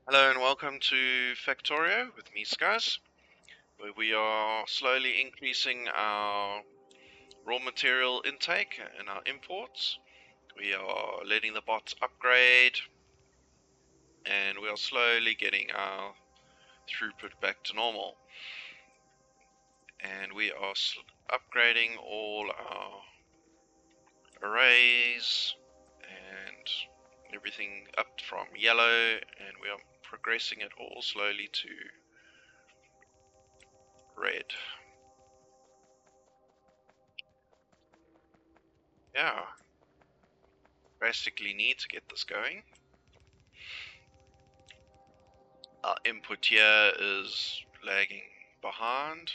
Hello and welcome to Factorio with me, Skuzz, where we are slowly increasing our raw material intake and our imports. We are letting the bots upgrade, and we are slowly getting our throughput back to normal. And we are upgrading all our arrays and everything up from yellow, and we are progressing it all slowly to red. Yeah, basically need to get this going. Our input here is lagging behind.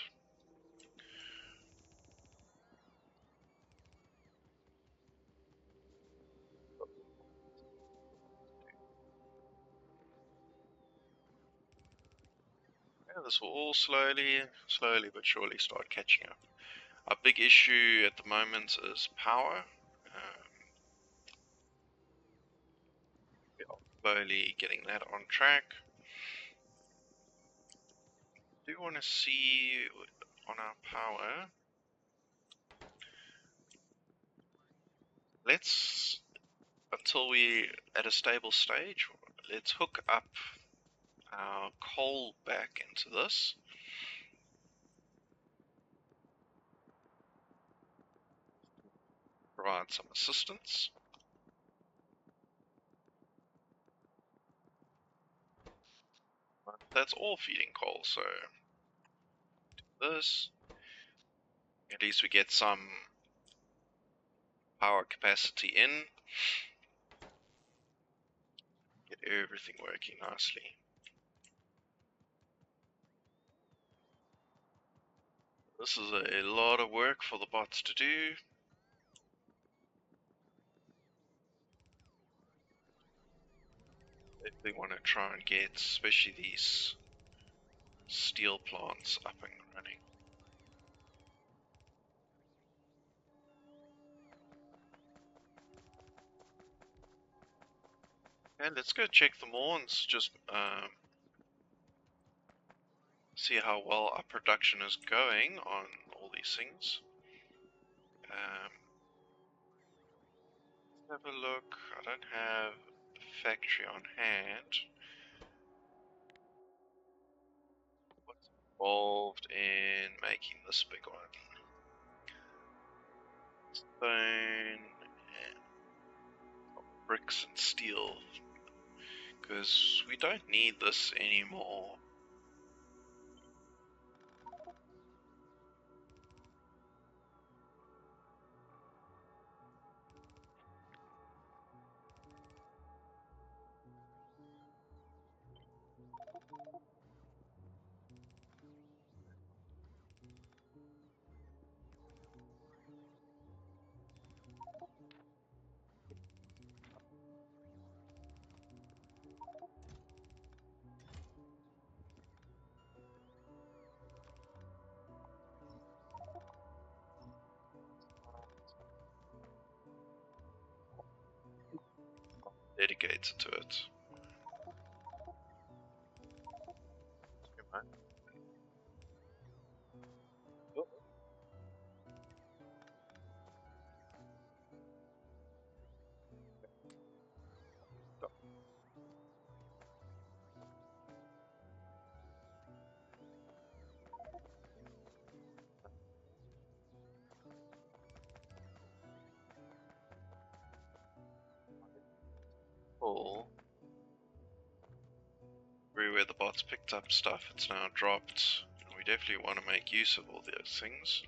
Yeah, this will all slowly but surely start catching up. Our big issue at the moment is power. We are slowly getting that on track. I do want to see on our power. Let's, until we at a stable stage, let's hook up our coal back into this. Provide some assistance. That's all feeding coal, so this. At least we get some power capacity in. Get everything working nicely. This is a lot of work for the bots to do. If they want to try and get, especially these steel plants up and running. And let's go check them all and just see how well our production is going on all these things. Let's have a look. I don't have the factory on hand. What's involved in making this big one? Stone and bricks and steel, because we don't need this anymore. Dedicated to it. Full. Everywhere the bots picked up stuff, it's now dropped. And we definitely want to make use of all those things.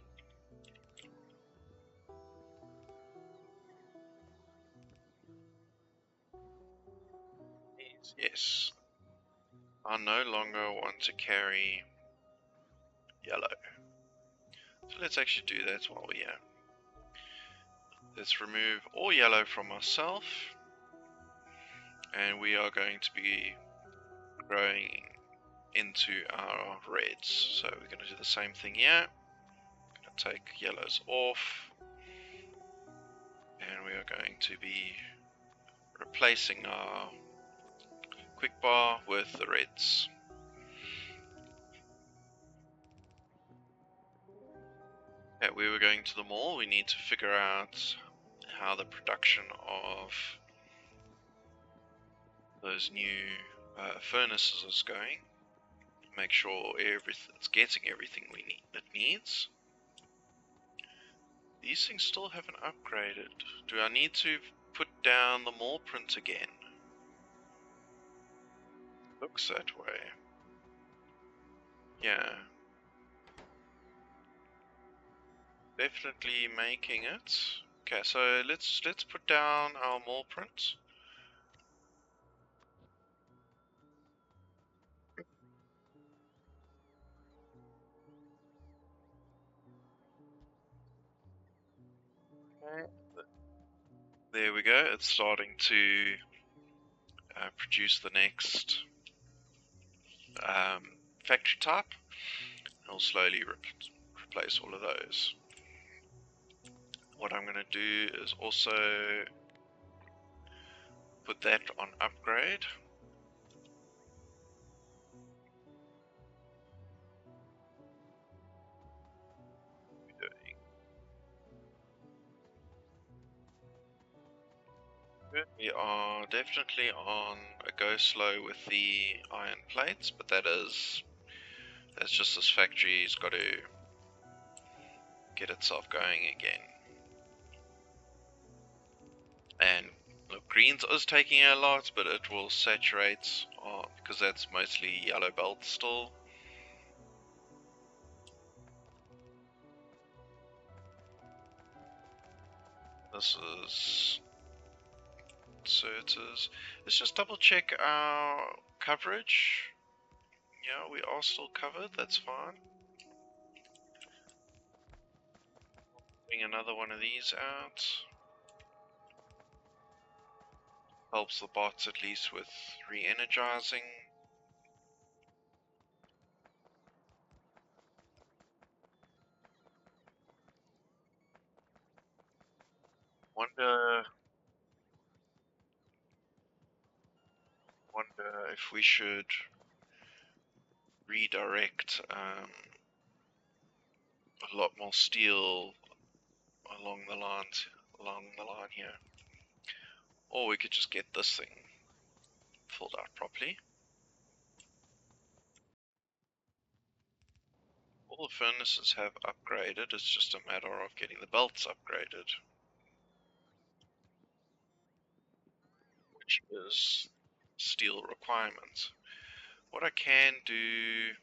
Yes. I no longer want to carry yellow. So let's actually do that while we're here. Let's remove all yellow from ourselves. And we are going to be growing into our reds. So we're going to do the same thing here. Going to take yellows off. And we are going to be replacing our quick bar with the reds. Okay, we were going to the mall. We need to figure out how the production of those new furnaces is going. Make sure it's getting everything it needs. These things still haven't upgraded. Do I need to put down the mall print again? Looks that way. Yeah. Definitely making it. Okay, so let's put down our mall print. Okay. There we go. It's starting to produce the next factory type. I'll slowly replace all of those. What I'm going to do is also put that on upgrade. We are definitely on a go slow with the iron plates, but that's just this factory's got to get itself going again. And look, greens is taking a lot, but it will saturate because that's mostly yellow belt still. This is inserters. Let's just double check our coverage. Yeah, we are still covered, that's fine. Bring another one of these out. Helps the bots at least with re-energizing. Wonder if we should redirect a lot more steel along the line here, or we could just get this thing filled out properly. All the furnaces have upgraded. It's just a matter of getting the belts upgraded, which is steel requirement. What I can do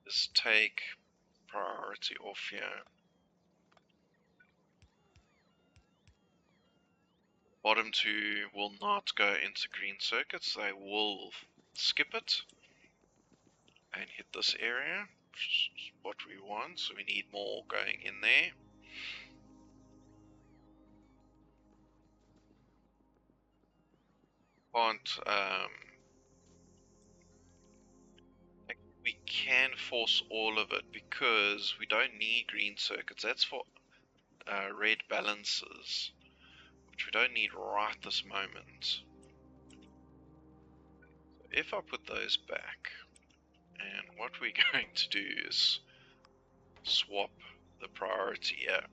is take priority off here. Bottom two will not go into green circuits, they will skip it and hit this area, which is what we want, so we need more going in there. Can't, we can force all of it because we don't need green circuits, that's for red balances, which we don't need right this moment. If I put those back, and what we're going to do is swap the priority here.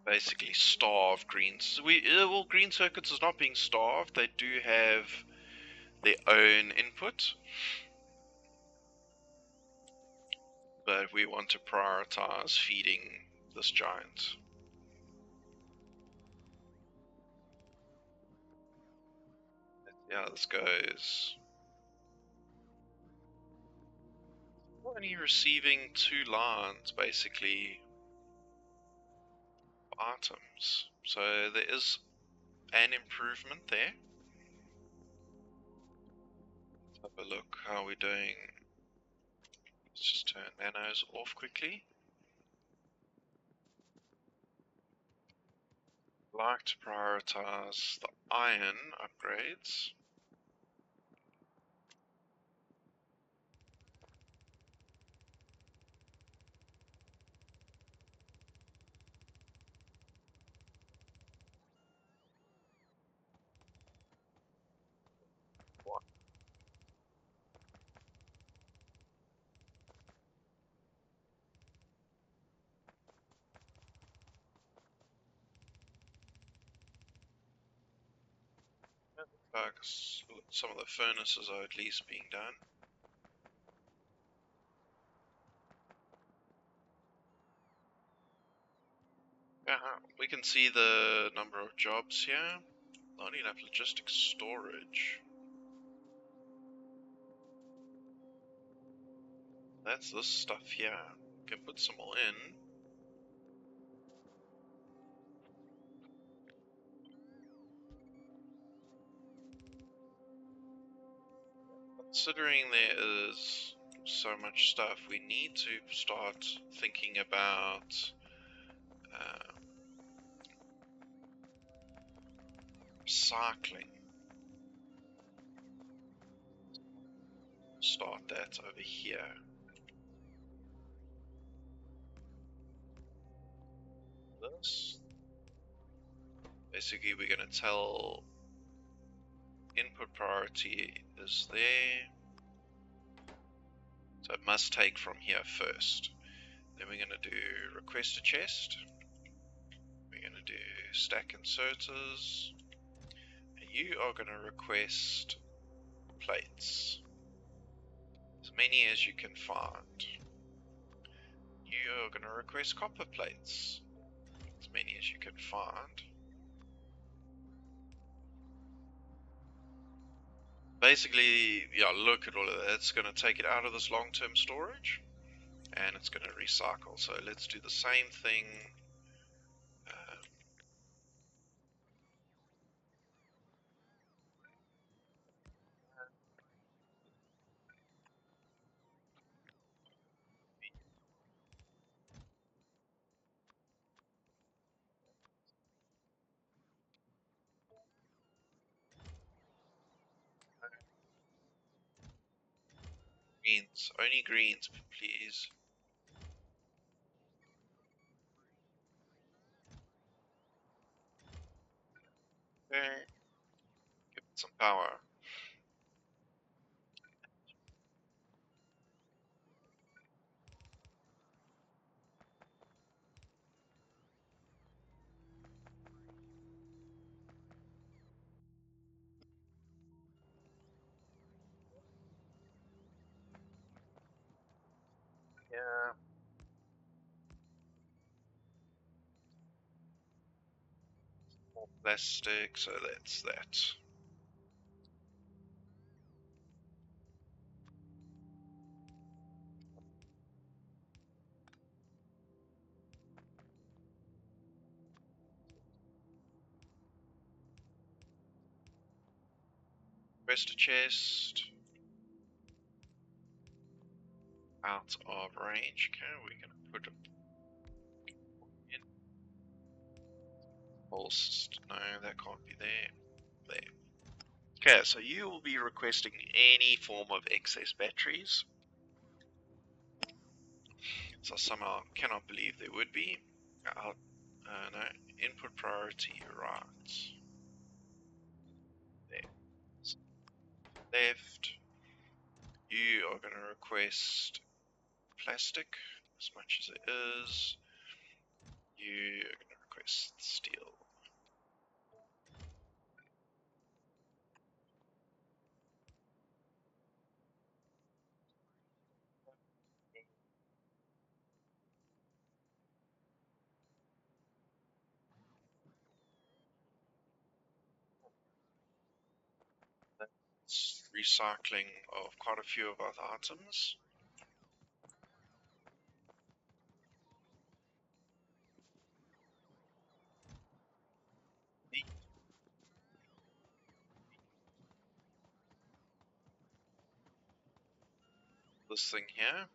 Basically starve greens. Well, green circuits is not being starved. They do have their own input, but we want to prioritize feeding this giant. Yeah, this goes. Only receiving 2 lines basically items, so there is an improvement there. Let's have a look how we're doing. Let's just turn nanos off quickly. Like to prioritize the iron upgrades. Some of the furnaces are at least being done. We can see the number of jobs here. Not enough logistics storage. That's this stuff here. Can put some more in. Considering there is so much stuff, we need to start thinking about recycling. Start that over here. This. Basically, we're going to tell input priority is there. So it must take from here first. Then we're going to do request a chest. We're going to do stack inserters. And you are going to request plates. As many as you can find. You are going to request copper plates. As many as you can find. Basically, yeah, look at all of that. It's going to take it out of this long-term storage. And it's going to recycle. So let's do the same thing. Greens, only greens, please. Okay. Give it some power. Yeah. More plastic, so that's that. Rest a chest. Out of range. Okay, we're gonna put it in. Pulse. No, that can't be there. There. Okay, so you will be requesting any form of excess batteries. So somehow cannot believe there would be. No, input priority, right. There. Left. You are going to request plastic as much as it is. You are going to request steel. That's recycling of quite a few of our items. This thing here.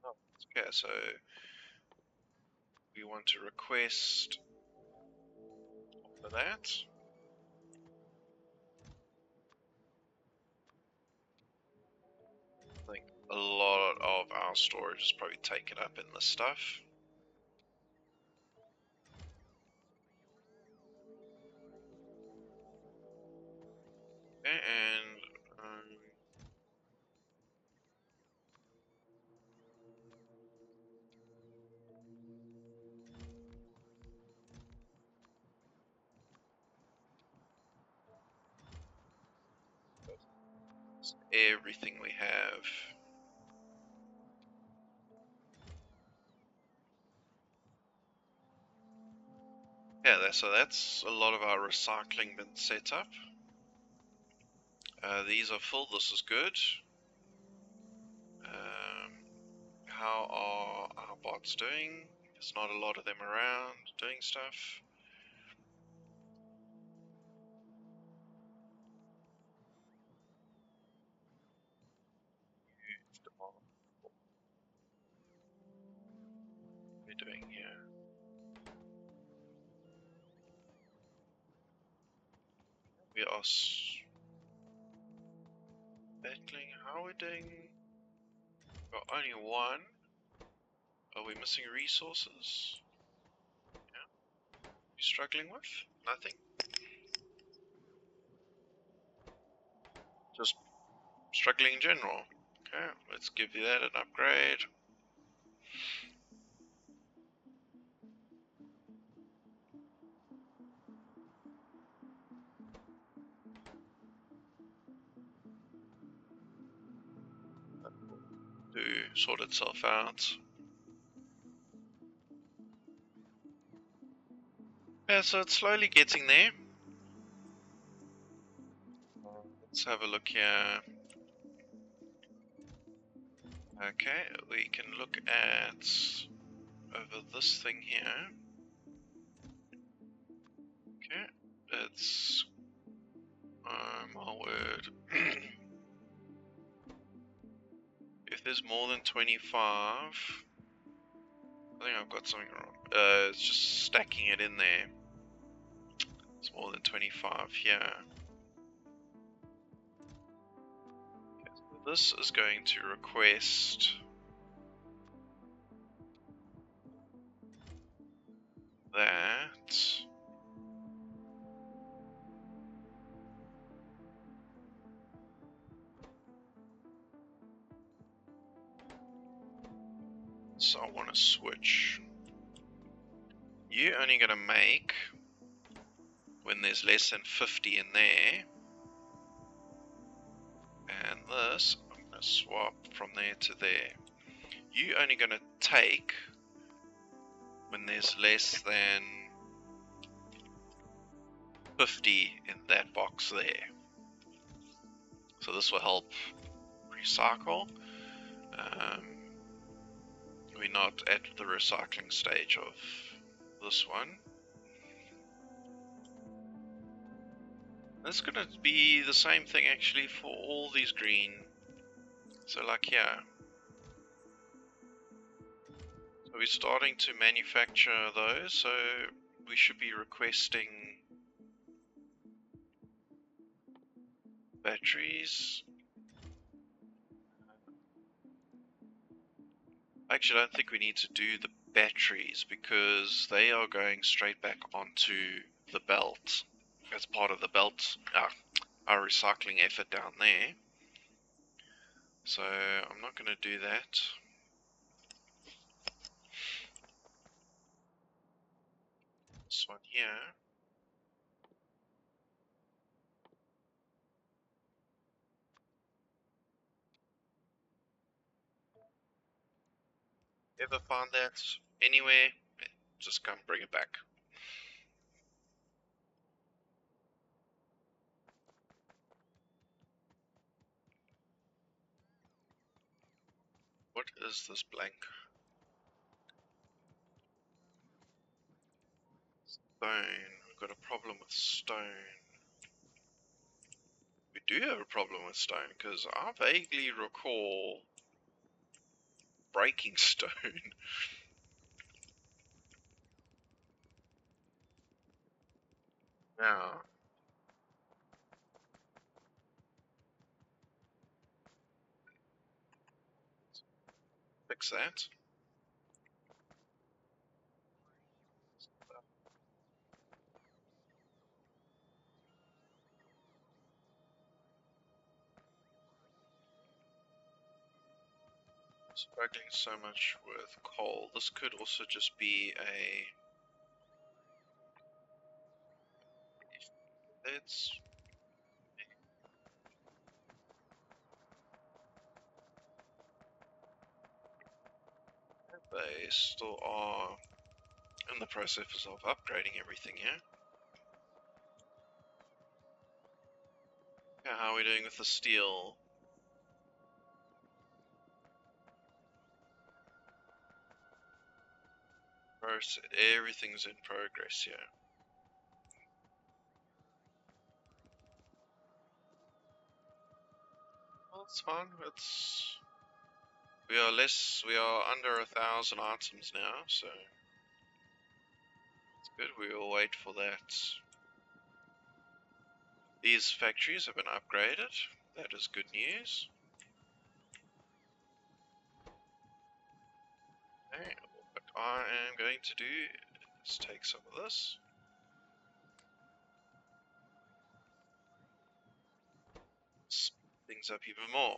Oh, okay, so we want to request for that. I think a lot of our storage is probably taken up in this stuff. Okay, and everything we have. Yeah, so that's a lot of our recycling been set up. These are full, this is good. How are our bots doing? There's not a lot of them around doing stuff. What are we doing here? We are battling. How are we doing? Got only one. Are we missing resources? Yeah. You struggling with? Nothing? Just struggling in general. Okay, let's give you that an upgrade. To sort itself out. Yeah, so it's slowly getting there. Let's have a look here. Okay, we can look at over this thing here. Okay, it's my word. If there's more than 25, I think I've got something wrong. It's just stacking it in there. It's more than 25 here. Okay, so this is going to request that. So I want to switch. You're only going to make when there's less than 50 in there. And this, I'm going to swap from there to there. You're only going to take when there's less than 50 in that box there. So this will help recycle. We're not at the recycling stage of this one. It's gonna be the same thing actually for all these green. So like here. So we're starting to manufacture those, so we should be requesting batteries. Actually, I don't think we need to do the batteries because they are going straight back onto the belt as part of the belt, our recycling effort down there. So I'm not going to do that. This one here. Ever found that anywhere? Just come bring it back. What is this blank? Stone. We've got a problem with stone. We do have a problem with stone because I vaguely recall breaking stone. Now, fix that. Struggling so much with coal. This could also just be a... Let's... They still are in the process of upgrading everything, yeah? Yeah, how are we doing with the steel? Everything's in progress here. Well, it's fine. We are under 1,000 items now, so it's good. We will wait for that. These factories have been upgraded. That is good news. Okay, what I am going to do is take some of this. Speed things up even more.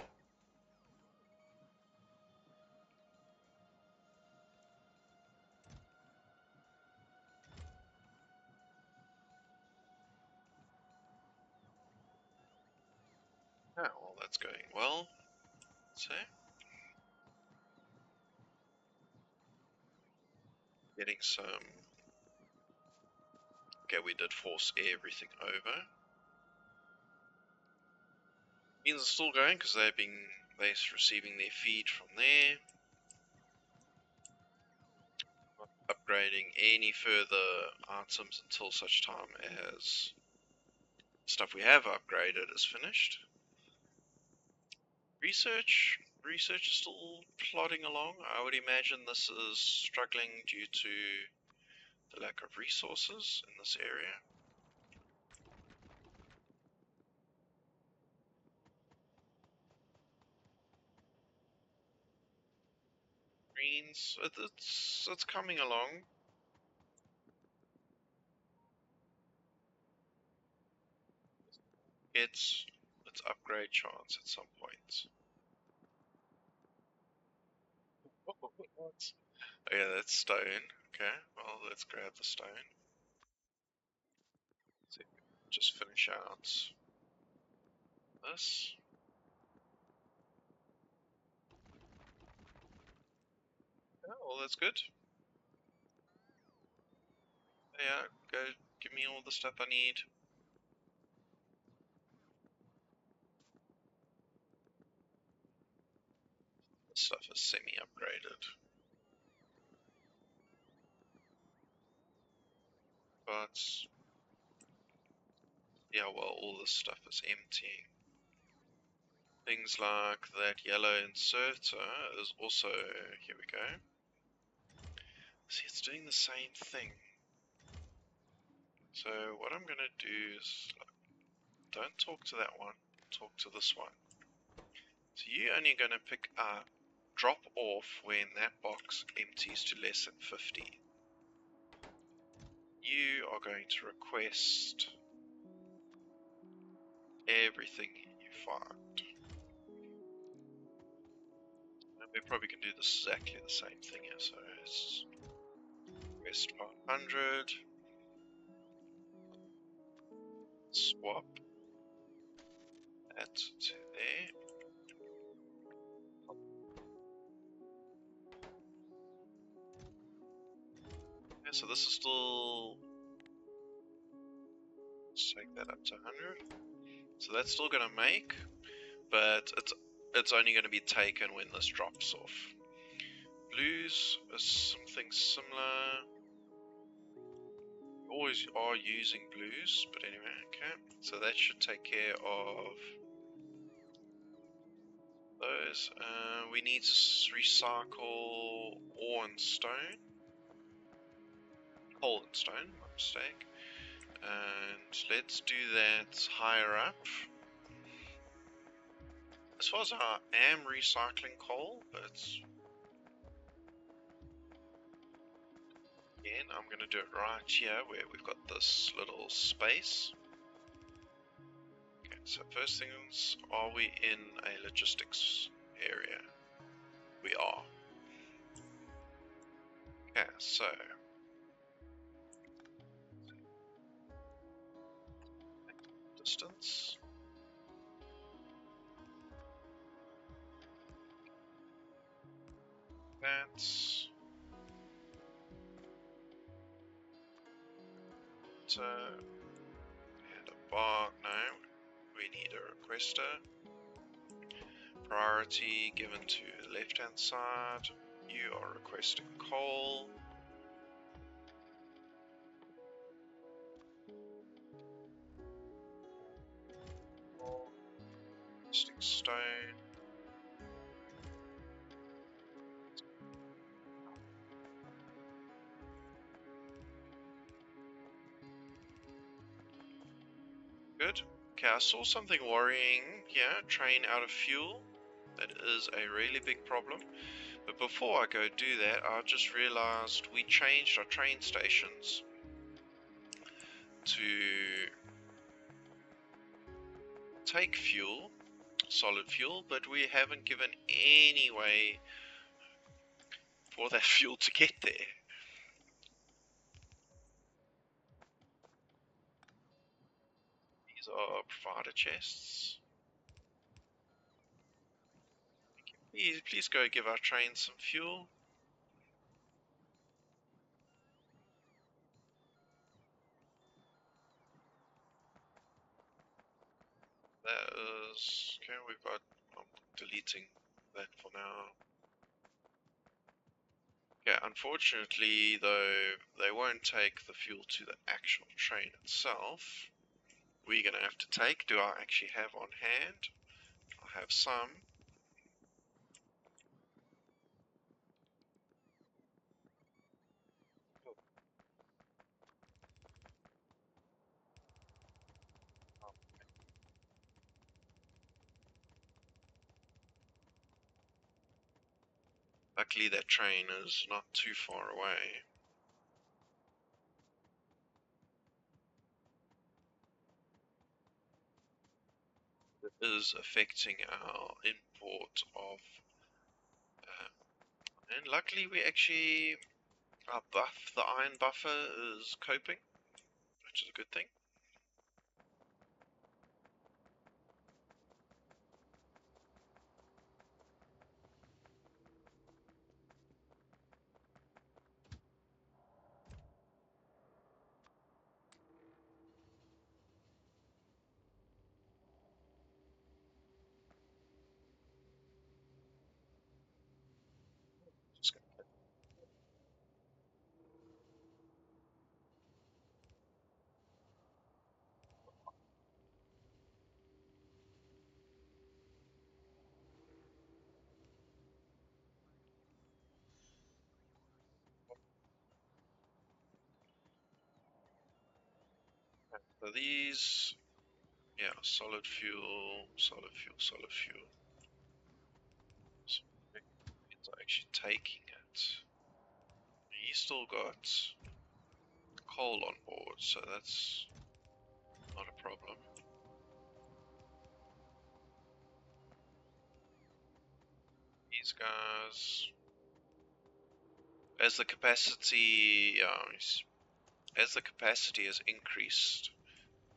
Oh, well, that's going well. So, getting some. Okay, we did force everything over. Means it's still going because they're receiving their feed from there. Not upgrading any further items until such time as stuff we have upgraded is finished. Research is still plodding along. I would imagine this is struggling due to the lack of resources in this area. Greens, it's coming along. It's upgrade chance at some point. What? Oh yeah, that's stone. Okay, well let's grab the stone. So just finish out this. Yeah, well that's good. Yeah, go give me all the stuff I need. This stuff is semi-upgraded. But yeah, well all this stuff is emptying. Things like that yellow inserter is also, here we go. See, it's doing the same thing. So what I'm gonna do is, don't talk to that one, talk to this one. So you're only gonna pick up, drop off when that box empties to less than 50. You are going to request everything you find. And we probably can do exactly the same thing here, so it's request 500, swap that to there. Yeah, so this is still, let's take that up to 100. So that's still gonna make, but it's only gonna be taken when this drops off. Blues is something similar. We always are using blues, but anyway, okay. So that should take care of those. We need to recycle ore and stone. Coal and stone, my mistake. And let's do that higher up. As far as I am recycling coal, but again, I'm going to do it right here where we've got this little space. Okay, so first things, are we in a logistics area? We are. Okay, so distance. That. Enter and a bar. No, we need a requester. Priority given to the left hand side. You are requesting coal. Requesting stone. Good. Okay, I saw something worrying here. Train out of fuel. That is a really big problem. But before I go do that, I just realized we changed our train stations to take fuel, solid fuel, but we haven't given any way for that fuel to get there. These are provider chests. Please go give our train some fuel. That is... okay, we've got... I'm deleting that for now. Yeah, unfortunately, though, they won't take the fuel to the actual train itself. We're going to have to take... do I actually have on hand? I have some. Luckily, that train is not too far away. It is affecting our import of... and luckily, we actually... our buff, the iron buffer, is coping, which is a good thing. Just so these... yeah, solid fuel, solid fuel, solid fuel. So it's actually taking it. He's still got coal on board, so that's not a problem. These guys, as the capacity, as the capacity has increased,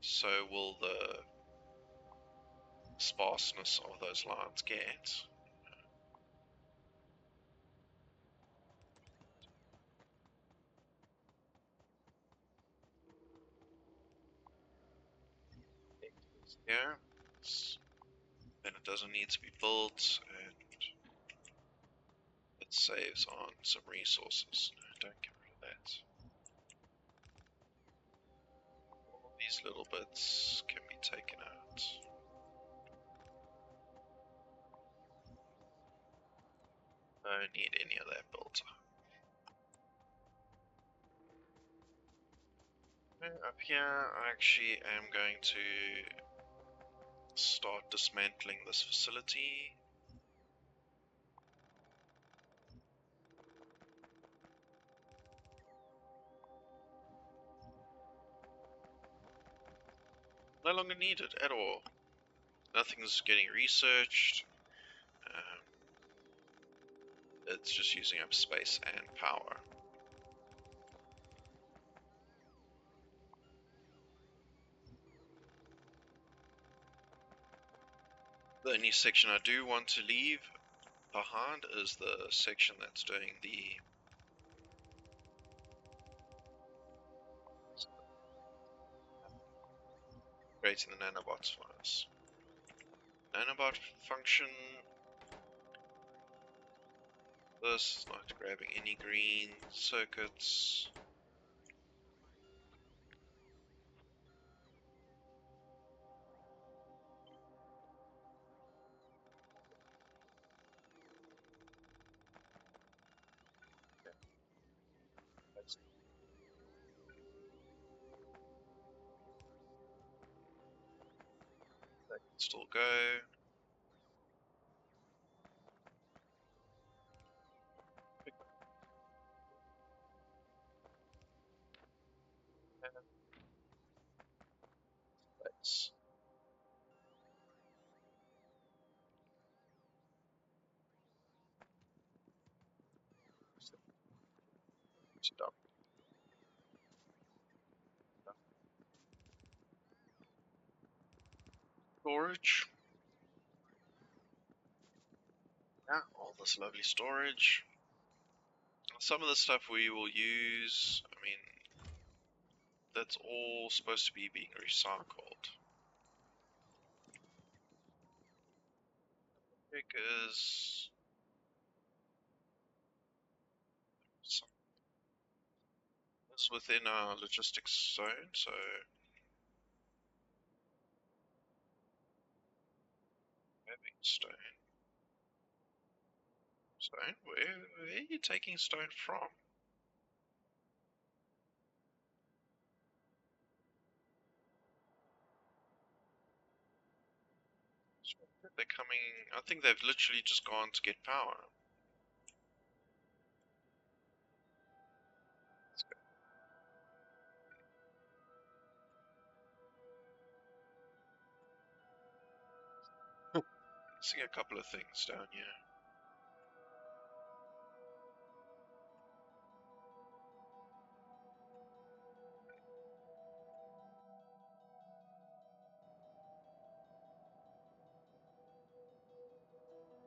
so will the sparseness of those lines get. Yeah, then it doesn't need to be built, and it saves on some resources. Don't get rid of that. All these little bits can be taken out. Don't need any of that built up. Up here, I actually am going to start dismantling this facility. No longer needed at all. Nothing's getting researched. It's just using up space and power. The only section I do want to leave behind is the section that's doing the creating the nanobots for us. Nanobot function. This, not grabbing any green circuits. That can still go. Let's stop storage. Yeah, all this lovely storage. Some of the stuff we will use, I mean, that's all supposed to be being recycled. Because it's within our logistics zone, so having stone. Stone? Where are you taking stone from? They're coming, I think they've literally just gone to get power. See a couple of things down here.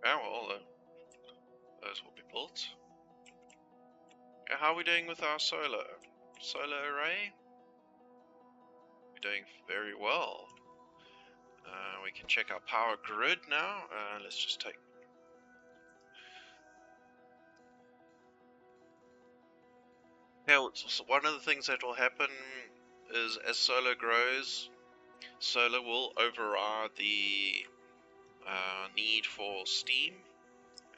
Oh well, those will be built. How are we doing with our solar array? We're doing very well. We can check our power grid now. Let's just take. Yeah, so one of the things that will happen is as solar grows, solar will override the need for steam,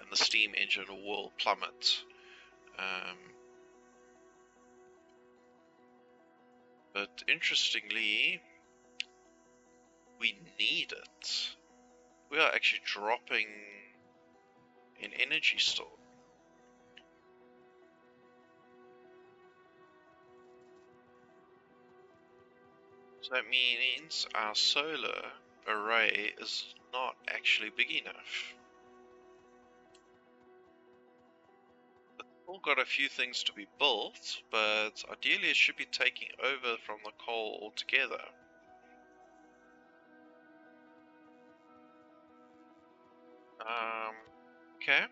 and the steam engine will plummet. But interestingly, we need it. We are actually dropping in energy store. So that means our solar array is not actually big enough. We've got a few things to be built, but ideally it should be taking over from the coal altogether. Okay.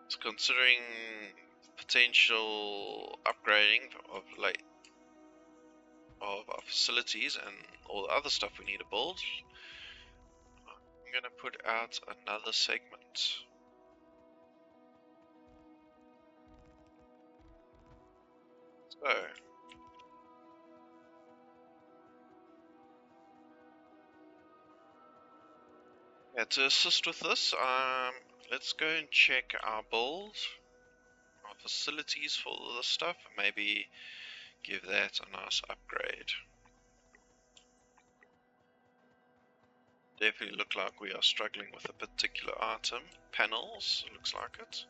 So considering potential upgrading of our facilities and all the other stuff we need to build, I'm gonna put out another segment. So yeah, to assist with this, let's go and check our build, our facilities for all this stuff, and maybe give that a nice upgrade. Definitely look like we are struggling with a particular item. Panels, looks like it.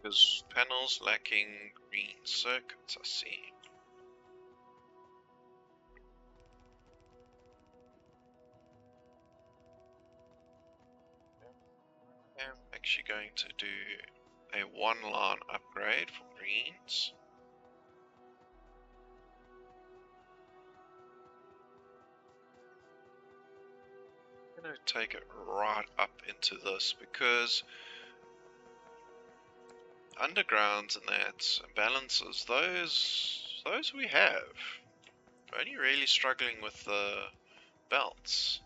Because panels lacking green circuits, I see. I'm actually going to do a one-line upgrade for greens. I'm going to take it right up into this because undergrounds and that balances, those we have. We're only really struggling with the belts.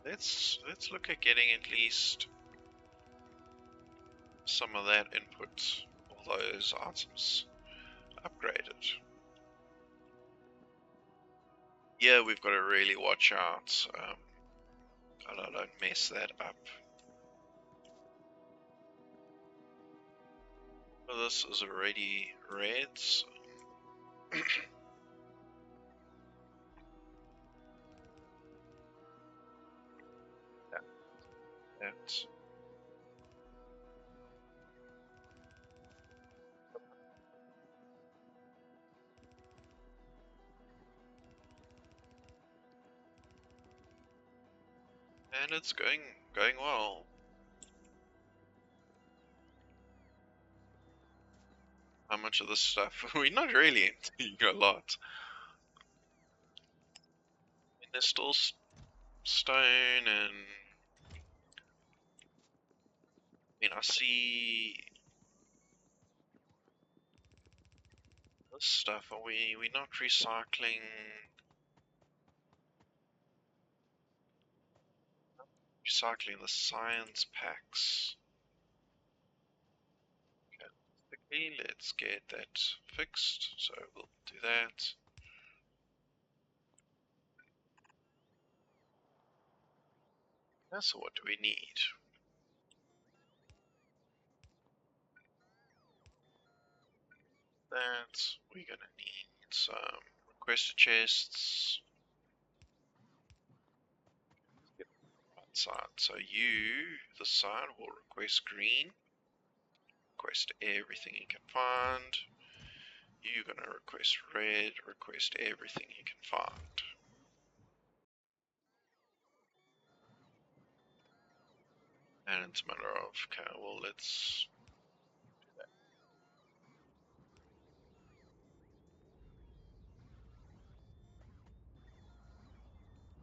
Let's look at getting at least some of that input, all those items upgraded. Yeah, we've got to really watch out. I don't mess that up. Well, this is already red. So that. And it's going well. How much of this stuff? We're not really into a lot. And there's still stone, and I mean, I see this stuff. Are we not recycling the science packs? Okay, let's get that fixed. So we'll do that. So what do we need? That we're gonna need some requester chests. Right side. So you, the side, will request green. Request everything you can find. You're gonna request red. Request everything you can find. And it's a matter of, okay, well, let's do that.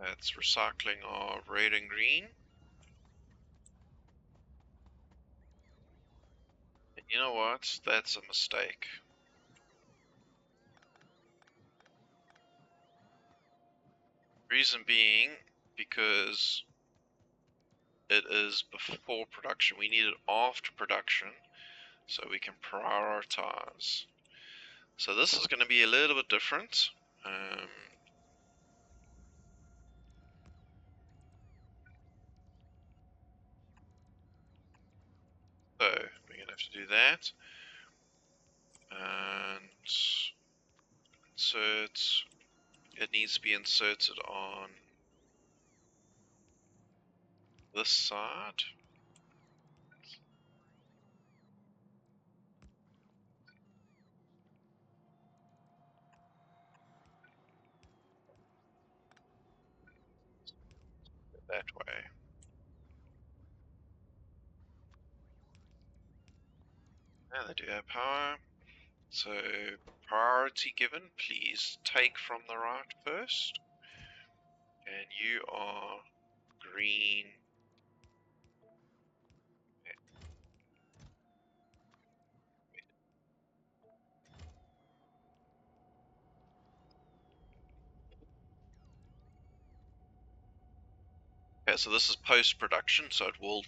That's recycling of red and green. And you know what? That's a mistake. Reason being, because it is before production. We need it after production so we can prioritize. So this is going to be a little bit different. So we're going to have to do that. And insert. It needs to be inserted on this side. That way. And they do have power. So priority given, please take from the right first. And you are green. Okay, so this is post-production, so it will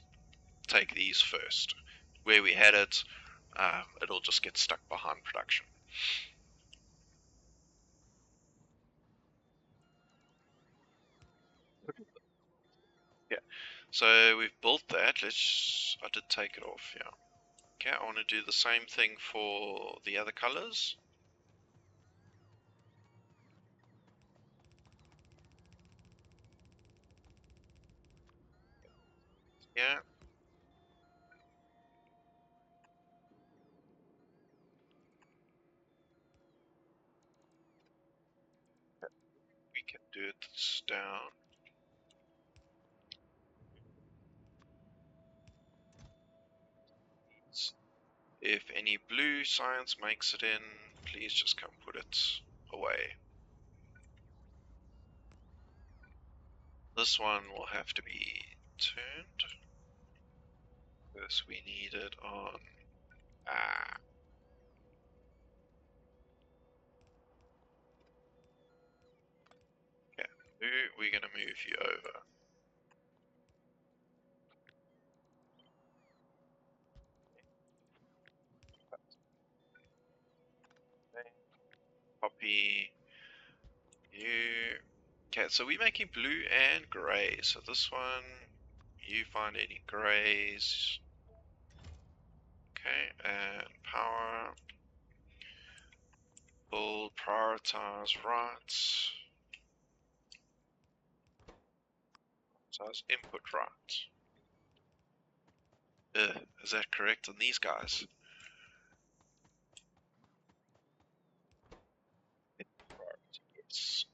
take these first. Where we had it, it'll just get stuck behind production. Yeah, so we've built that. I did take it off, yeah. Okay, I want to do the same thing for the other colors. Yeah. We can do it down. If any blue science makes it in, please just come put it away. This one will have to be turned. First we need it on... Okay, we're gonna move you over. Copy you. Okay, so we're making blue and grey. So this one, you find any greys. Okay, and power. Build, prioritize, right. Prioritize input right. Is that correct on these guys? Yes.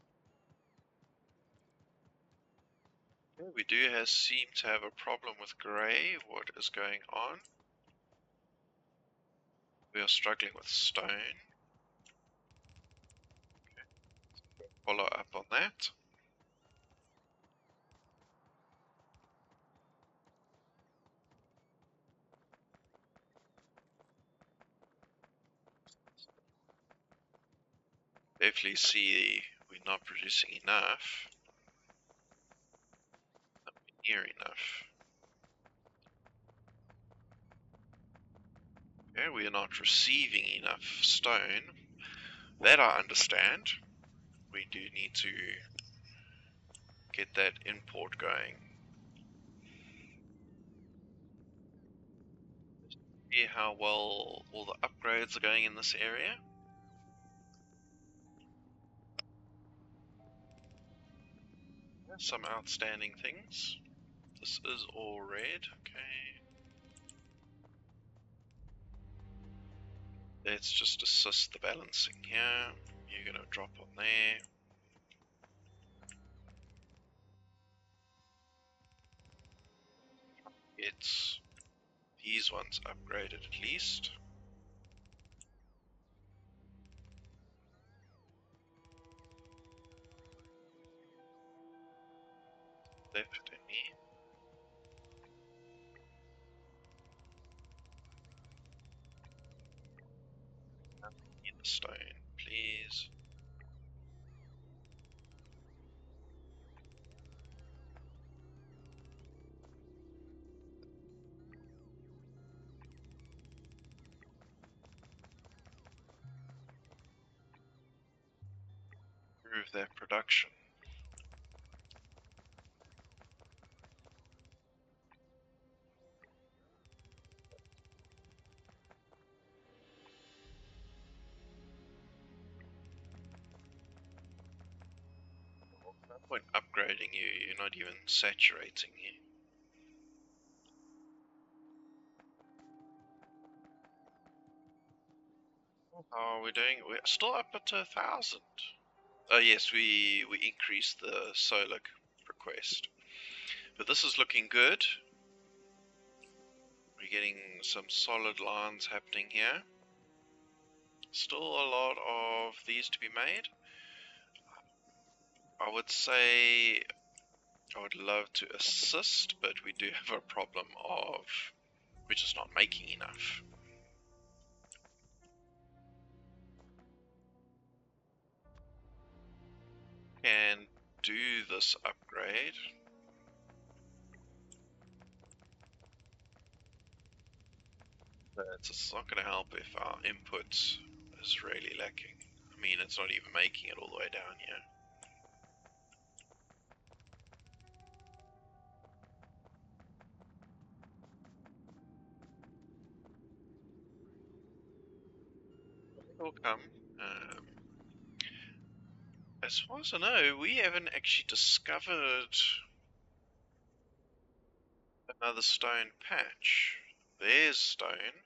Okay, we do seem to have a problem with grey. What is going on? We are struggling with stone. Follow up on that. Definitely see we're not producing enough. Not near enough. Okay, we are not receiving enough stone. That I understand. We do need to get that import going. See how well all the upgrades are going in this area. Some outstanding things. This is all red, okay. Let's just assist the balancing here. You're gonna drop on there. Get these ones upgraded at least. Left any. Need the stone, please. Improve that production. No point upgrading you, you're not even saturating here. How are we doing? We're still up at 1,000. Oh yes, we increased the solar request. But this is looking good. We're getting some solid lines happening here. Still a lot of these to be made. I would say I would love to assist, but we do have a problem of we're just not making enough. Can do this upgrade. But it's not going to help if our input is really lacking. I mean, it's not even making it all the way down here. It will come. As far as I know, we haven't actually discovered another stone patch. There's stone.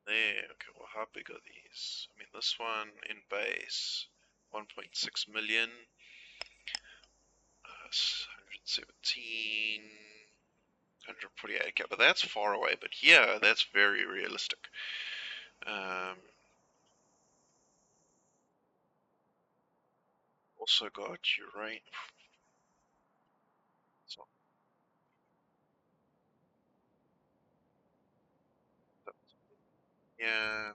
There, okay, well how big are these? I mean this one in base, 1.6 million, 117, 148, okay, but that's far away, but here, that's very realistic. Also got uranium. Yeah,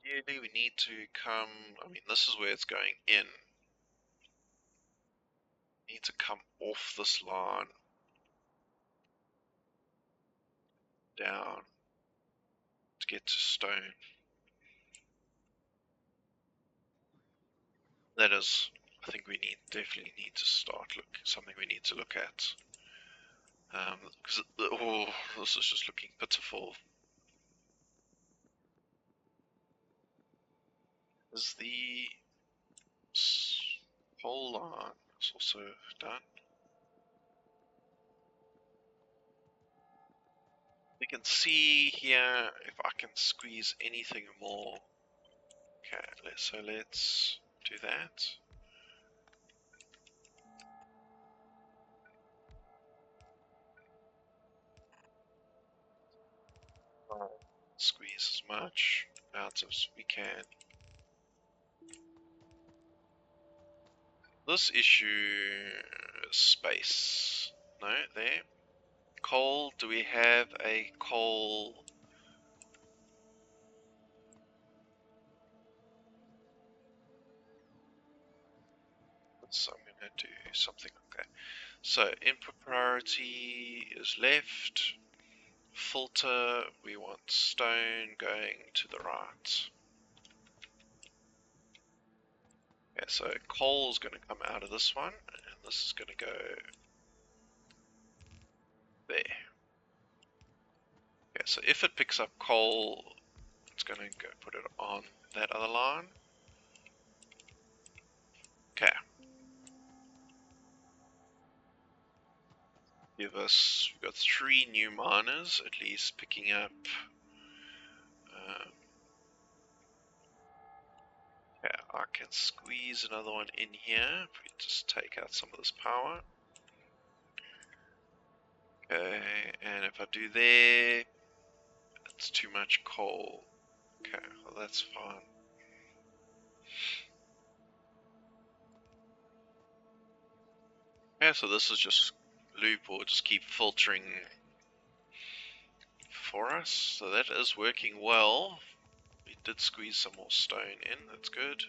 ideally we need to come, I mean this is where it's going in. We need to come off this line down to get to stone. That is, I think we definitely need to start something we need to look at. Because oh, this is just looking pitiful. Is the pole line is also done? We can see here if I can squeeze anything more. Okay, so let's do that. Squeeze as much out as we can. This issue is space. No, there. Coal, do we have a coal? So I'm going to do something like that. So input priority is left. Filter, we want stone going to the right. Okay, so coal is going to come out of this one, and this is going to go there. Okay, so if it picks up coal, it's going to go put it on that other line. Okay. We've got 3 new miners at least picking up. Yeah, I can squeeze another one in here if we just take out some of this power. Okay, and if I do there, it's too much coal. Okay, well that's fine. Yeah, so this is just loop or just keep filtering for us. So that is working well. We did squeeze some more stone in, that's good.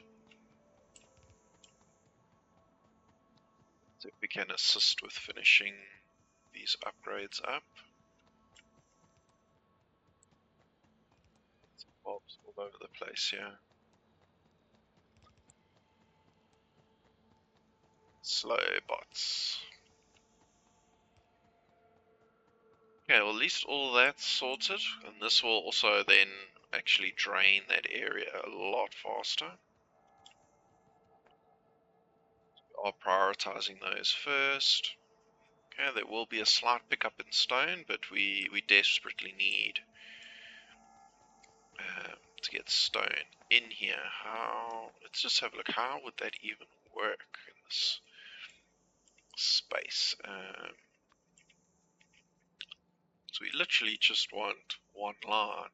So if we can assist with finishing these upgrades up. Bobs all over the place, yeah. Slow bots. Okay, well at least all that's sorted, and this will also then actually drain that area a lot faster. We are prioritizing those first. Okay, there will be a slight pickup in stone, but we desperately need to get stone in here. How? Let's just have a look. How would that even work in this space? So we literally just want one line.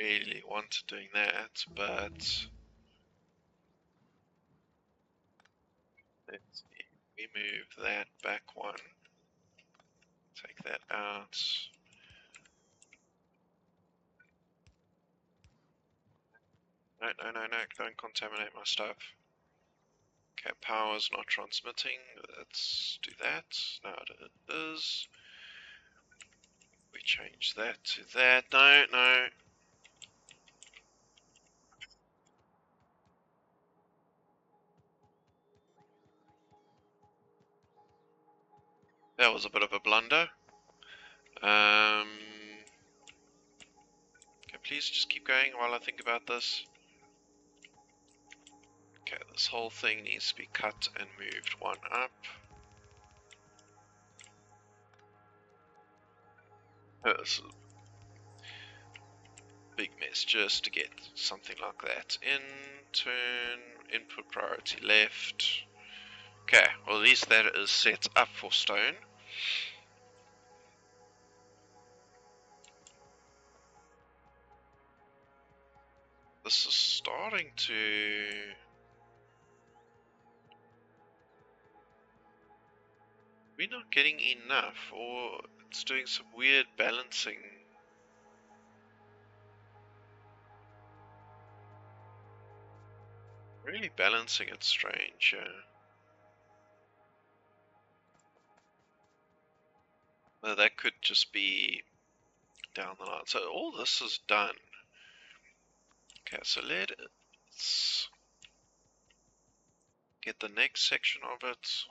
Really wanted doing that, but let's see. We move that back one. Take that out. No, no, no, no, don't contaminate my stuff. Okay, power's not transmitting. Let's do that. Now it is. We change that to that. No, no. That was a bit of a blunder. Okay, please just keep going while I think about this. Okay, this whole thing needs to be cut and moved one up. This is a big mess just to get something like that in. Turn, input priority left. Okay, well at least that is set up for stone. This is starting to... We're not getting enough, or it's doing some weird balancing. Really balancing it strange, yeah. Well, that could just be down the line. So all this is done. Okay, so let's get the next section of it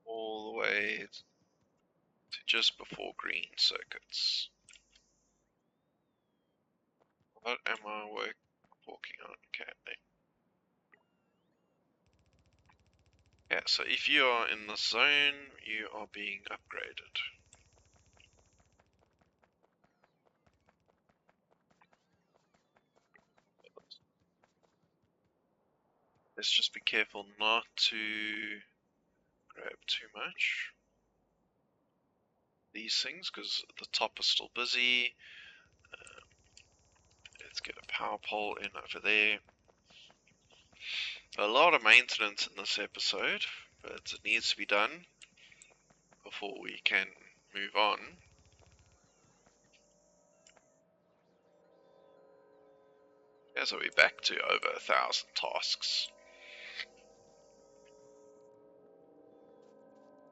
all the way to just before green circuits. What am I working on? Okay. Yeah, so if you are in the zone, you are being upgraded. Let's just be careful not to grab too much. These things, because the top is still busy. Let's get a power pole in over there. A lot of maintenance in this episode, but it needs to be done before we can move on. Yeah, so we're back to over 1,000 tasks.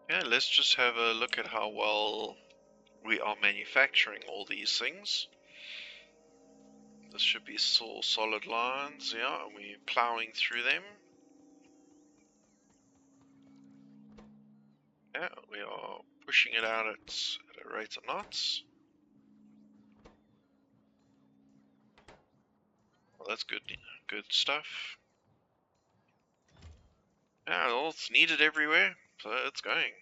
Yeah, let's just have a look at how well we are manufacturing all these things. This should be all solid lines, yeah, and we're plowing through them. Yeah, we are pushing it out at a rate of knots. Well, that's good stuff. Yeah, well, it's needed everywhere, so it's going.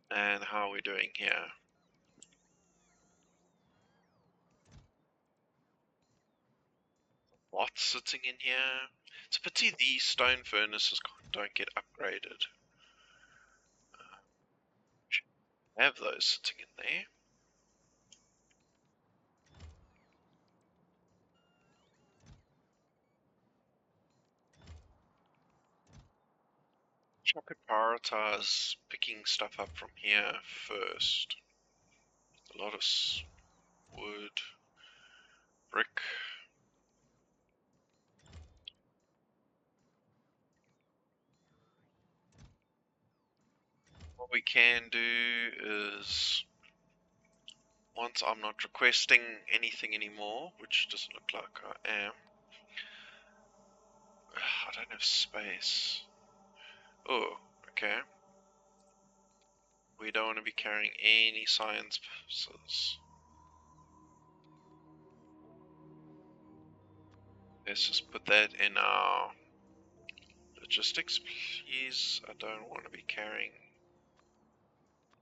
And how are we doing here? What's sitting in here? It's a pity these stone furnaces don't get upgraded. Have those sitting in there. I could prioritize picking stuff up from here first. A lot of wood, brick. What we can do is, once I'm not requesting anything anymore, which doesn't look like I am. I don't have space. Oh, okay. We don't want to be carrying any science pieces. Let's just put that in our logistics, please. I don't want to be carrying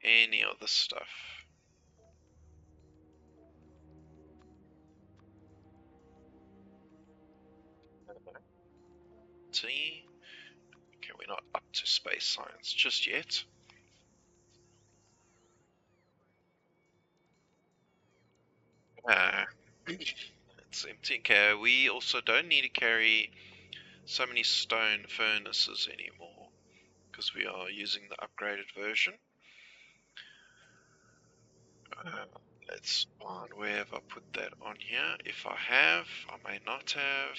any of this stuff. See? Okay, we're not up to space science just yet. It's empty. Okay, we also don't need to carry so many stone furnaces anymore because we are using the upgraded version. Let's find where have I put that on here. If I have, I may not have.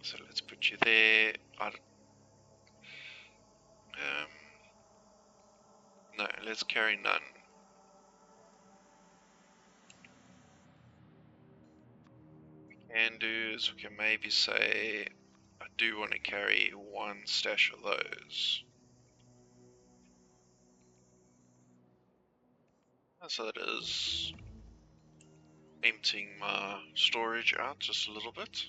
So let's put you there. No, let's carry none. We can do is we can maybe say I do want to carry one stash of those. So that is emptying my storage out just a little bit.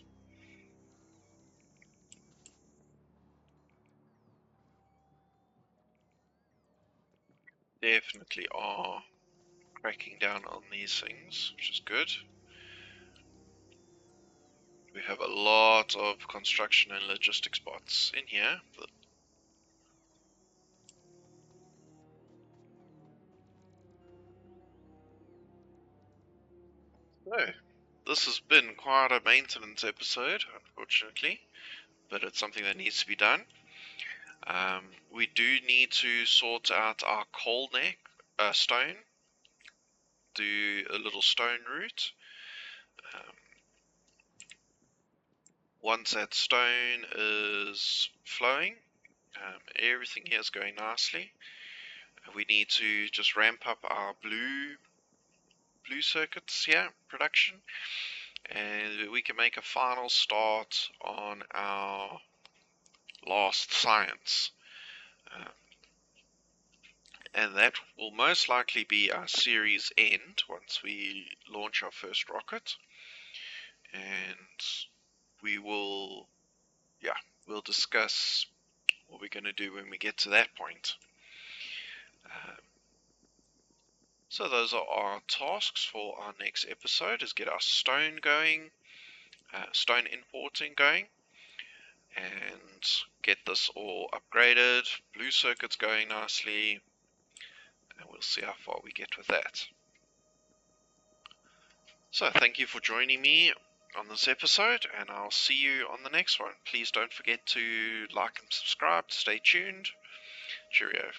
Definitely are cracking down on these things, which is good. We have a lot of construction and logistics bots in here. So, this has been quite a maintenance episode, unfortunately, but it's something that needs to be done. We do need to sort out our coal neck, stone, do a little stone route. Once that stone is flowing, everything here is going nicely. We need to just ramp up our blue circuits here production, and we can make a final start on our last science. And that will most likely be our series end once we launch our first rocket. And we will, we'll discuss what we're going to do when we get to that point. So those are our tasks for our next episode, is get our stone going, stone importing going, and get this all upgraded, blue circuits going nicely, and we'll see how far we get with that. So thank you for joining me on this episode, and I'll see you on the next one. Please don't forget to like and subscribe. Stay tuned. Cheerio.